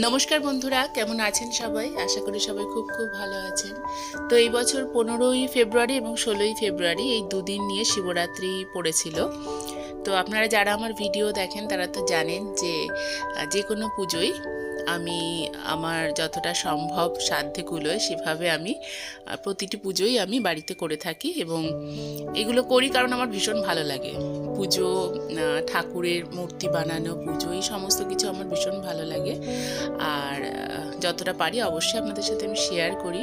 নমস্কার বন্ধুরা, কেমন আছেন সবাই? আশা করি সবাই খুব খুব ভালো আছেন। তো এই বছর 15ই ফেব্রুয়ারি এবং 16ই ফেব্রুয়ারি এই দুদিন নিয়ে শিবরাত্রি পড়েছিল। তো আপনারা যারা আমার ভিডিও দেখেন তারা তো জানেন যে যে কোনো পুজোই আমি আমার যতটা সম্ভব সাধ্যে কুলোয় সেভাবে আমি প্রতিটি পুজোই আমি বাড়িতে করে থাকি এবং এগুলো করি কারণ আমার ভীষণ ভালো লাগে। পুজো, ঠাকুরের মূর্তি বানানো, পুজো, এই সমস্ত কিছু আমার ভীষণ ভালো লাগে। আর যতটা পারি অবশ্যই আপনাদের সাথে আমি শেয়ার করি।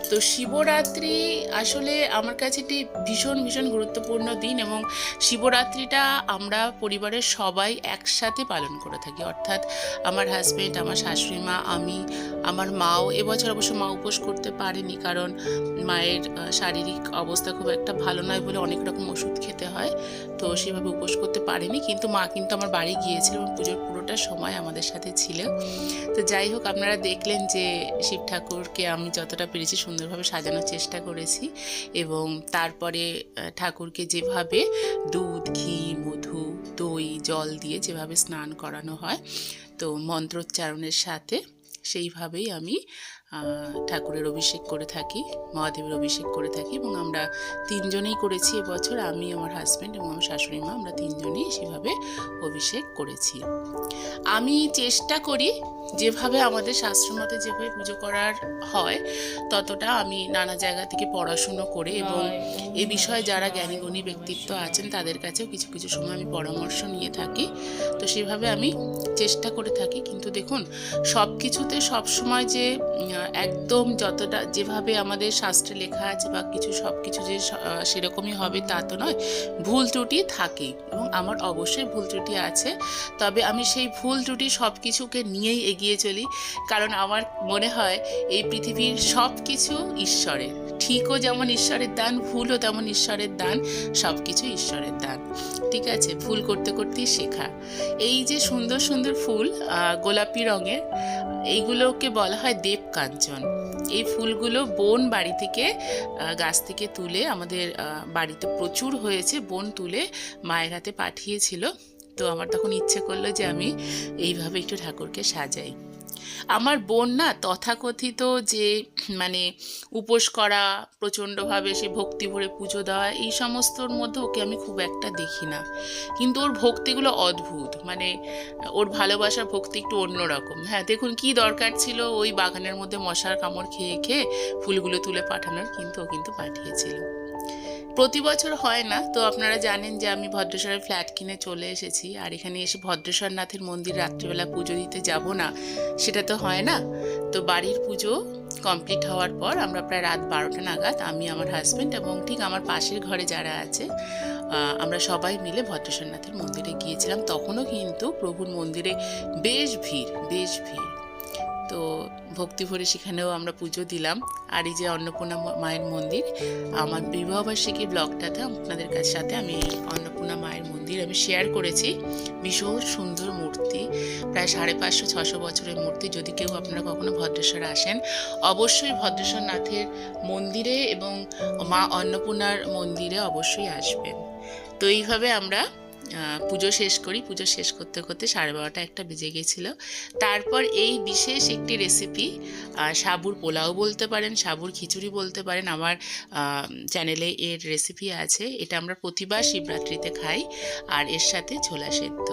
তো শিবরাত্রি আসলে আমার কাছে একটি ভীষণ ভীষণ গুরুত্বপূর্ণ দিন এবং শিবরাত্রিটা আমরা পরিবারের সবাই একসাথে পালন করে থাকি। অর্থাৎ আমার হাজব্যান্ড, আমার শাশুড়ি মা, আমি, আমার মাও। এবছর অবশ্য মা উপোস করতে পারেনি কারণ মায়ের শারীরিক অবস্থা খুব একটা ভালো নয় বলে অনেক রকম ওষুধ খেতে হয়, তো সেভাবে উপোস করতে পারেনি। কিন্তু মা কিন্তু আমার বাড়ি গিয়েছিল এবং পুজোর পুরোটা সময় আমাদের সাথে ছিল। তো যাই হোক, আপনারা দেখলেন যে শিব ঠাকুরকে আমি যতটা পেরেছি সুন্দরভাবে সাজানোর চেষ্টা করেছি এবং তারপরে ঠাকুরকে যেভাবে দুধ, ঘি, মধু, দই, জল দিয়ে যেভাবে স্নান করানো হয়, তো মন্ত্রোচ্চারণের সাথে সেইভাবেই আমি ঠাকুরের অভিষেক করে থাকি, মহাদেবের অভিষেক করে থাকি এবং আমরা তিনজনেই করেছি এবছর। আমি, আমার হাজব্যান্ড এবং আমার শাশুড়ি মা, আমরা তিনজনেই সেভাবে অভিষেক করেছি। আমি চেষ্টা করি যেভাবে আমাদের শাস্ত্রমতে যেভাবে পুজো করার হয় ততটা আমি নানা জায়গা থেকে পড়াশুনো করে এবং এ বিষয়ে যারা জ্ঞানীগুণী ব্যক্তিত্ব আছেন তাদের কাছেও কিছু কিছু সময় আমি পরামর্শ নিয়ে থাকি। তো সেভাবে আমি চেষ্টা করে থাকি। কিন্তু দেখুন, সব কিছুতে সবসময় যে একদম যতটা যেভাবে আমাদের শাস্ত্রে লেখা আছে বা কিছু সব কিছু যে সেরকমই হবে তা তো নয়, ভুল ত্রুটি থাকেই এবং আমার অবশ্যই ভুল ত্রুটি আছে। তবে আমি সেই ভুল ত্রুটি সব কিছুকে নিয়েই এগিয়ে চলি, কারণ আমার মনে হয় এই পৃথিবীর সব কিছু ঈশ্বরের। ঠিকও যেমন ঈশ্বরের দান, ভুলও তেমন ঈশ্বরের দান, সব কিছু ঈশ্বরের দান। ঠিক আছে, ভুল করতে করতেই শেখা। এই যে সুন্দর সুন্দর ফুল, গোলাপি রঙের, এইগুলোকে বলা হয় দেব কাঞ্চন। এই ফুলগুলো বোন বাড়ি থেকে গাছ থেকে তুলে, আমাদের বাড়িতে প্রচুর হয়েছে, বোন তুলে মায়ের হাতে পাঠিয়েছিল। তো আমার তখন ইচ্ছে করলো যে আমি এইভাবে একটু ঠাকুরকে সাজাই। আমার বোন না তথাকথিত যে মানে উপোস করা, প্রচণ্ডভাবে সে ভক্তি ভরে পুজো দেওয়া, এই সমস্তর মধ্যে ওকে আমি খুব একটা দেখি না। কিন্তু ওর ভক্তিগুলো অদ্ভুত, মানে ওর ভালোবাসার ভক্তি একটু অন্যরকম। হ্যাঁ, দেখুন কি দরকার ছিল ওই বাগানের মধ্যে মশার কামড় খেয়ে খেয়ে ফুলগুলো তুলে পাঠানোর, কিন্তু ও কিন্তু পাঠিয়েছিল। প্রতি বছর হয় না, তো আপনারা জানেন যে আমি ভদ্রেশ্বরের ফ্ল্যাট কিনে চলে এসেছি, আর এখানে এসে ভদ্রেশ্বরনাথের মন্দির রাত্রিবেলা পুজো দিতে যাব না, সেটা তো হয় না। তো বাড়ির পুজো কমপ্লিট হওয়ার পর আমরা প্রায় রাত 12টা নাগাদ, আমি, আমার হাজব্যান্ড এবং ঠিক আমার পাশের ঘরে যারা আছে, আমরা সবাই মিলে ভদ্রেশ্বরনাথের মন্দিরে গিয়েছিলাম। তখনও কিন্তু প্রভুর মন্দিরে বেশ ভিড়, বেশ ভিড়। তো ভক্তি ভরে সেখানেও আমরা পুজো দিলাম। আর এই যে অন্নপূর্ণা মায়ের মন্দির, আমার বিবাহবার্ষিকী ব্লগটাতে আপনাদের সাথে আমি অন্নপূর্ণা মায়ের মন্দির আমি শেয়ার করেছি। ভীষণ সুন্দর মূর্তি, প্রায় 550-600 বছরের মূর্তি। যদি কেউ আপনারা কখনো ভদ্রেশ্বর আসেন, অবশ্যই ভদ্রেশ্বরনাথের মন্দিরে এবং মা অন্নপূর্ণার মন্দিরে অবশ্যই আসবেন। তো এইভাবে আমরা পুজো শেষ করি। পুজো শেষ করতে করতে 12:30-1টা বেজে গেছিলো। তারপর এই বিশেষ একটি রেসিপি, সাবুর পোলাও বলতে পারেন, সাবুর খিচুড়ি বলতে পারেন, আমার চ্যানেলে এর রেসিপি আছে। এটা আমরা প্রতিবার শিবরাত্রিতে খাই, আর এর সাথে ছোলা সেদ্ধ।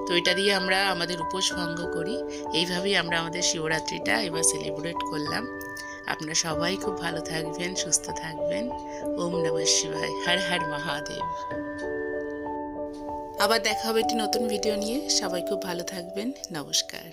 তো এটা দিয়ে আমরা আমাদের উপোস ভঙ্গ করি। এইভাবেই আমরা আমাদের শিবরাত্রিটা এবার সেলিব্রেট করলাম। আপনারা সবাই খুব ভালো থাকবেন, সুস্থ থাকবেন। ওম নমঃ শিবায়, হর হর মহাদেব। আবার দেখা হবে একটি নতুন ভিডিও নিয়ে। সবাই খুব ভালো থাকবেন। নমস্কার।